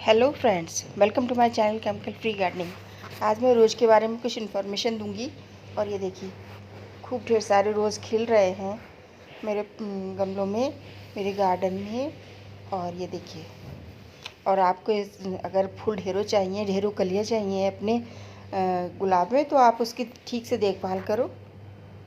Hello friends, welcome to my channel chemical free gardening. आज मैं रोज़ के बारे में कुछ इन्फॉर्मेशन दूंगी। और ये देखिए, खूब ढेर सारे रोज़ खिल रहे हैं मेरे गमलों में, मेरे गार्डन में। और ये देखिए, और आपको अगर फूल ढेरों चाहिए, ढेरों कलियाँ चाहिए अपने गुलाब में, तो आप उसकी ठीक से देखभाल करो।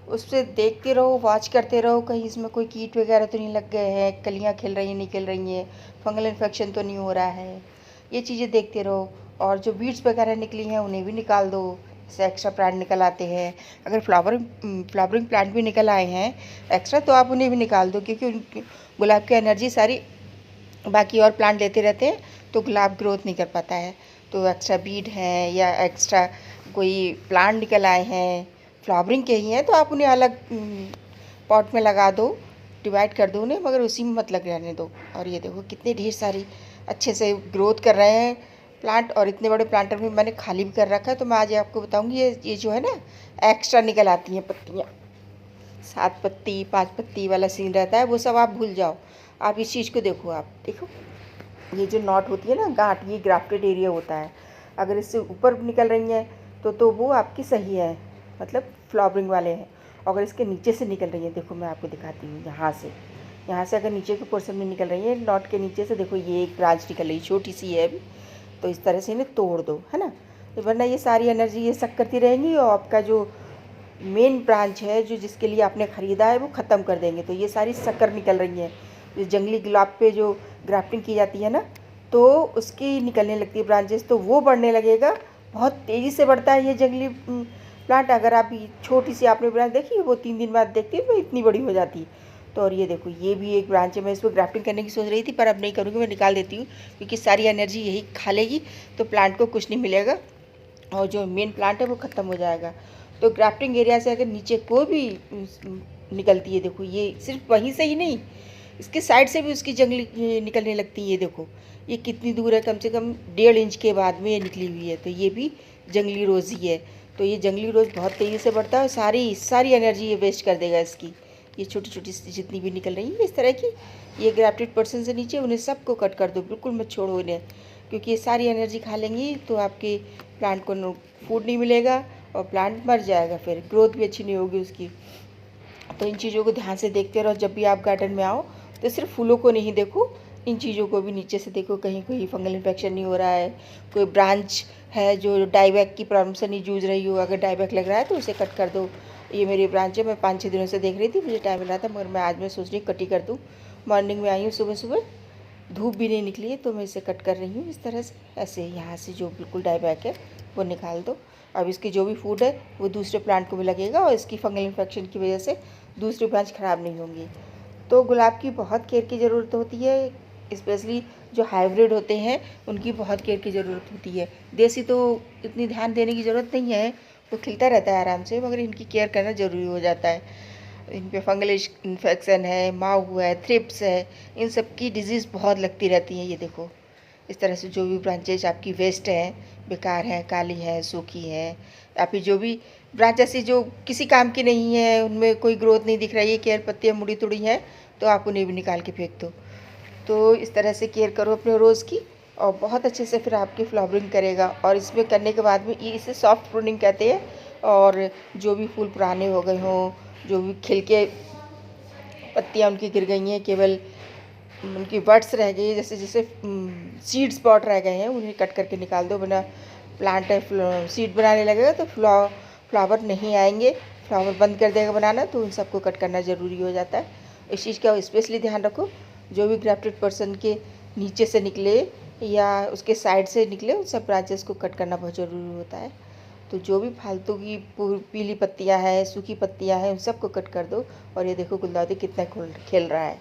उससे देखते रहो, वॉच करते रहो, कहीं इसमें कोई कीट वगैरह तो नहीं लग गए हैं, कलियाँ खिल रही हैं नहीं खिल रही हैं, फंगल इन्फेक्शन तो नहीं हो रहा है। ये चीज़ें देखते रहो। और जो बीड्स वगैरह निकली हैं उन्हें भी निकाल दो, जैसे एक्स्ट्रा प्लांट निकल आते हैं। अगर फ्लावरिंग प्लांट भी निकल आए हैं एक्स्ट्रा, तो आप उन्हें भी निकाल दो, क्योंकि उनकी गुलाब की एनर्जी सारी बाकी और प्लांट लेते रहते हैं, तो गुलाब ग्रोथ नहीं कर पाता है। तो एक्स्ट्रा बीड हैं या एक्स्ट्रा कोई प्लांट निकल आए हैं, फ्लावरिंग के ही हैं, तो आप उन्हें अलग पॉट में लगा दो, डिवाइड कर दो उन्हें, मगर उसी में मत लग रहने दो। और ये देखो कितने ढेर सारी अच्छे से ग्रोथ कर रहे हैं प्लांट, और इतने बड़े प्लांटर में मैंने खाली भी कर रखा है। तो मैं आज आपको बताऊंगी, ये जो है ना, एक्स्ट्रा निकल आती हैं पत्तियाँ, 7 पत्ती 5 पत्ती वाला सीन रहता है, वो सब आप भूल जाओ। आप इस चीज़ को देखो, आप देखो ये जो नॉट होती है ना, गांठ, ये ग्राफ्टेड एरिया होता है। अगर इससे ऊपर निकल रही हैं तो वो आपकी सही है, मतलब फ्लावरिंग वाले हैं। अगर इसके नीचे से निकल रही है, देखो मैं आपको दिखाती हूँ, यहाँ से अगर नीचे के पोर्शन में निकल रही है, नॉट के नीचे से देखो, ये एक ब्रांच निकल रही, छोटी सी है अभी। तो इस तरह से इन्हें तोड़ दो, है ना। तो वरना ये सारी एनर्जी ये सक करती रहेंगी, और आपका जो मेन ब्रांच है, जो जिसके लिए आपने ख़रीदा है, वो ख़त्म कर देंगे। तो ये सारी शक्कर निकल रही हैं। जो जंगली गुलाब पे जो ग्राफ्टिंग की जाती है ना, तो उसकी निकलने लगती है ब्रांचेस, तो वो बढ़ने लगेगा। बहुत तेज़ी से बढ़ता है ये जंगली प्लांट। अगर आप छोटी सी आपने ब्रांच देखी, वो 3 दिन बाद देखती है तो इतनी बड़ी हो जाती है। तो और ये देखो, ये भी एक ब्रांच है। मैं इसको ग्राफ्टिंग करने की सोच रही थी, पर अब नहीं करूँगी, मैं निकाल देती हूँ, क्योंकि सारी एनर्जी यही खा लेगी, तो प्लांट को कुछ नहीं मिलेगा, और जो मेन प्लांट है वो ख़त्म हो जाएगा। तो ग्राफ्टिंग एरिया से अगर नीचे कोई भी निकलती है, देखो ये सिर्फ वहीं से ही नहीं, इसके साइड से भी उसकी जंगली निकलने लगती है। ये देखो, ये कितनी दूर है, कम से कम 1.5 इंच के बाद में ये निकली हुई है। तो ये भी जंगली रोज़ ही है। तो ये जंगली रोज़ बहुत तेज़ी से बढ़ता है, सारी सारी एनर्जी ये वेस्ट कर देगा इसकी। ये छोटी छोटी जितनी भी निकल रही है इस तरह की, ये ग्राफ्टेड पर्सन से नीचे, उन्हें सबको कट कर दो, बिल्कुल मत छोड़ो इन्हें, क्योंकि ये सारी एनर्जी खा लेंगी, तो आपके प्लांट को फूड नहीं मिलेगा, और प्लांट मर जाएगा, फिर ग्रोथ भी अच्छी नहीं होगी उसकी। तो इन चीज़ों को ध्यान से देखते रहो। जब भी आप गार्डन में आओ, तो सिर्फ फूलों को नहीं देखो, इन चीज़ों को भी नीचे से देखो, कहीं कोई फंगल इन्फेक्शन नहीं हो रहा है, कोई ब्रांच है जो डाईबैक की प्रॉब्लम से नहीं जूझ रही हो। अगर डाईबैक लग रहा है तो उसे कट कर दो। ये मेरी ब्रांच है, मैं 5-6 दिनों से देख रही थी, मुझे टाइम मिल रहा था, मगर मैं सोच रही कट ही कर दूँ। मॉर्निंग में आई हूँ सुबह सुबह, धूप भी नहीं निकली है, तो मैं इसे कट कर रही हूँ इस तरह से। ऐसे यहाँ से जो बिल्कुल डाईबैक है वो निकाल दो। अब इसकी जो भी फूड है वो दूसरे प्लांट को भी लगेगा, और इसकी फंगल इन्फेक्शन की वजह से दूसरी ब्रांच ख़राब नहीं होंगी। तो गुलाब की बहुत केयर की ज़रूरत होती है, स्पेशली जो हाइब्रिड होते हैं उनकी बहुत केयर की ज़रूरत होती है। देसी तो इतनी ध्यान देने की ज़रूरत नहीं है, वो खिलता रहता है आराम से, मगर इनकी केयर करना ज़रूरी हो जाता है। इन पे फंगल इन्फेक्शन है, माऊ है, थ्रिप्स है, इन सब की डिजीज़ बहुत लगती रहती है। ये देखो, इस तरह से जो भी ब्रांचेज आपकी वेस्ट हैं, बेकार हैं, काली हैं, सूखी हैं, या फिर जो भी ब्रांच ऐसी जो किसी काम की नहीं है, उनमें कोई ग्रोथ नहीं दिख रही है, केयर पत्तियाँ मुड़ी तुड़ी हैं, तो आप उन्हें भी निकाल के फेंक दो। तो इस तरह से केयर करो अपने रोज़ की, और बहुत अच्छे से फिर आपकी फ्लावरिंग करेगा। और इसमें करने के बाद में ये इसे सॉफ्ट प्रूनिंग कहते हैं। और जो भी फूल पुराने हो गए हों, जो भी खिल के पत्तियाँ उनकी गिर गई हैं, केवल उनकी बड्स रह गई, जैसे जैसे सीड स्पॉट रह गए हैं, उन्हें कट करके निकाल दो। वरना प्लांट सीड बनाने लगेगा तो फ्लावर नहीं आएंगे, फ्लावर बंद कर देगा बनाना, तो उन सबको कट करना ज़रूरी हो जाता है। इस चीज़ का स्पेशली ध्यान रखो। जो भी ग्राफ्टेड पर्सन के नीचे से निकले या उसके साइड से निकले, उन सब ब्रांचेस को कट करना बहुत ज़रूरी होता है। तो जो भी फालतू की पीली पत्तियां हैं, सूखी पत्तियां हैं, उन सबको कट कर दो। और ये देखो गुलदाउदी कितना खिल रहा है।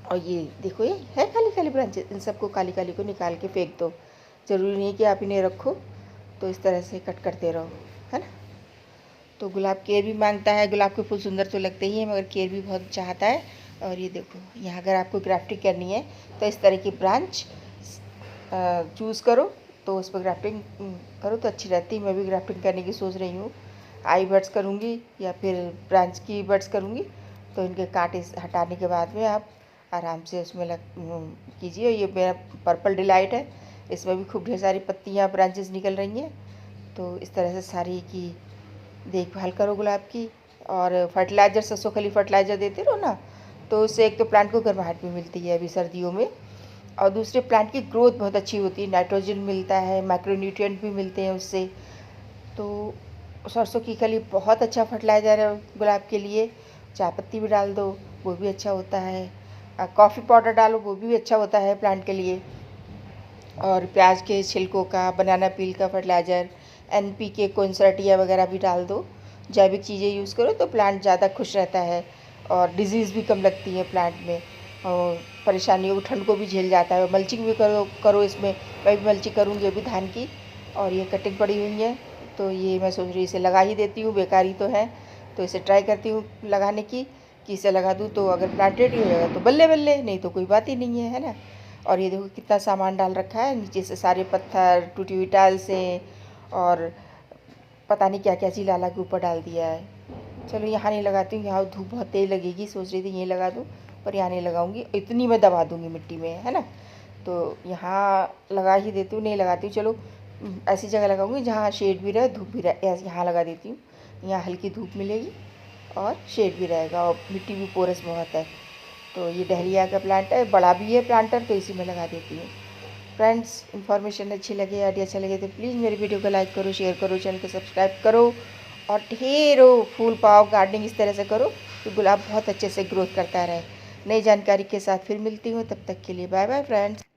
और ये देखो, ये है काली काली ब्रांचेस, इन सबको काली काली को निकाल के फेंक दो। ज़रूरी नहीं कि आप इन्हें रखो। तो इस तरह से कट करते रहो, है ना। तो गुलाब केयर भी मांगता है, गुलाब के फूल सुंदर तो लगते ही हैं, मगर केयर भी बहुत चाहता है। और ये देखो, यहाँ अगर आपको ग्राफ्टिंग करनी है तो इस तरह की ब्रांच चूज़ करो, तो उस पर ग्राफ्टिंग करो तो अच्छी रहती है। मैं भी ग्राफ्टिंग करने की सोच रही हूँ, आई बड्स करूँगी या फिर ब्रांच की बड्स करूँगी। तो इनके कांटे हटाने के बाद में आप आराम से उसमें कीजिए। ये मेरा पर्पल डिलाइट है, इसमें भी खूब ढेर सारी पत्तियाँ ब्रांचेस निकल रही हैं। तो इस तरह से सारी की देखभाल करो गुलाब की। और फर्टिलाइज़र, सरसों खली फर्टिलाइज़र देते रहो ना, तो उससे एक तो प्लांट को गर्माहट भी मिलती है अभी सर्दियों में, और दूसरे प्लांट की ग्रोथ बहुत अच्छी होती है, नाइट्रोजन मिलता है, माइक्रोन्यूट्रिएंट भी मिलते हैं उससे। तो सरसों की खली बहुत अच्छा फर्टिलाइज़र है गुलाब के लिए। चाय पत्ती भी डाल दो, वो भी अच्छा होता है। कॉफ़ी पाउडर डालो, वो भी अच्छा होता है प्लांट के लिए। और प्याज के छिलकों का, बनाना पील का फर्टिलाइज़र, NPK कोइंसर्टिया वगैरह भी डाल दो। जैविक चीज़ें यूज़ करो तो प्लांट ज़्यादा खुश रहता है और डिजीज़ भी कम लगती है प्लांट में, और परेशानियों को, ठंड को भी झेल जाता है। मल्चिंग भी करो इसमें। मैं भी मल्चिंग करूँगी अभी धान की, और ये कटिंग पड़ी हुई है, तो ये मैं सोच रही इसे लगा ही देती हूँ, बेकारी तो है। तो इसे ट्राई करती हूँ लगाने की, कि इसे लगा दूँ तो अगर प्लांट रेडी हो जाएगा तो बल्ले बल्ले, नहीं तो कोई बात ही नहीं है, है ना। और ये देखो कितना सामान डाल रखा है, नीचे से सारे पत्थर, टूटी हुई टाइल्स से, और पता नहीं क्या क्या चीज़ ला के ऊपर डाल दिया है। चलो यहाँ नहीं लगाती हूँ, यहाँ धूप बहुत तेज़ लगेगी, सोच रही थी यहीं लगा दूँ, पर यहाँ नहीं लगाऊंगी, इतनी मैं दबा दूँगी मिट्टी में, है ना। तो यहाँ लगा ही देती हूँ, नहीं लगाती हूँ। चलो ऐसी जगह लगाऊंगी जहाँ शेड भी रहे, धूप भी रहे, ऐसे यहाँ लगा देती हूँ। यहाँ हल्की धूप मिलेगी और शेड भी रहेगा, और मिट्टी भी पोरस बहुत है। तो ये डहलिया का प्लांट है, बड़ा भी है प्लांटर, तो इसी में लगा देती हूँ। फ्रेंड्स, इन्फॉर्मेशन अच्छी लगे, आइडिया अच्छा लगे तो प्लीज़ मेरी वीडियो को लाइक करो, शेयर करो, चैनल को सब्सक्राइब करो, और ढेरों फूल पाओ, गार्डनिंग इस तरह से करो कि गुलाब बहुत अच्छे से ग्रोथ करता रहे। नई जानकारी के साथ फिर मिलती हूँ, तब तक के लिए बाय बाय फ्रेंड्स।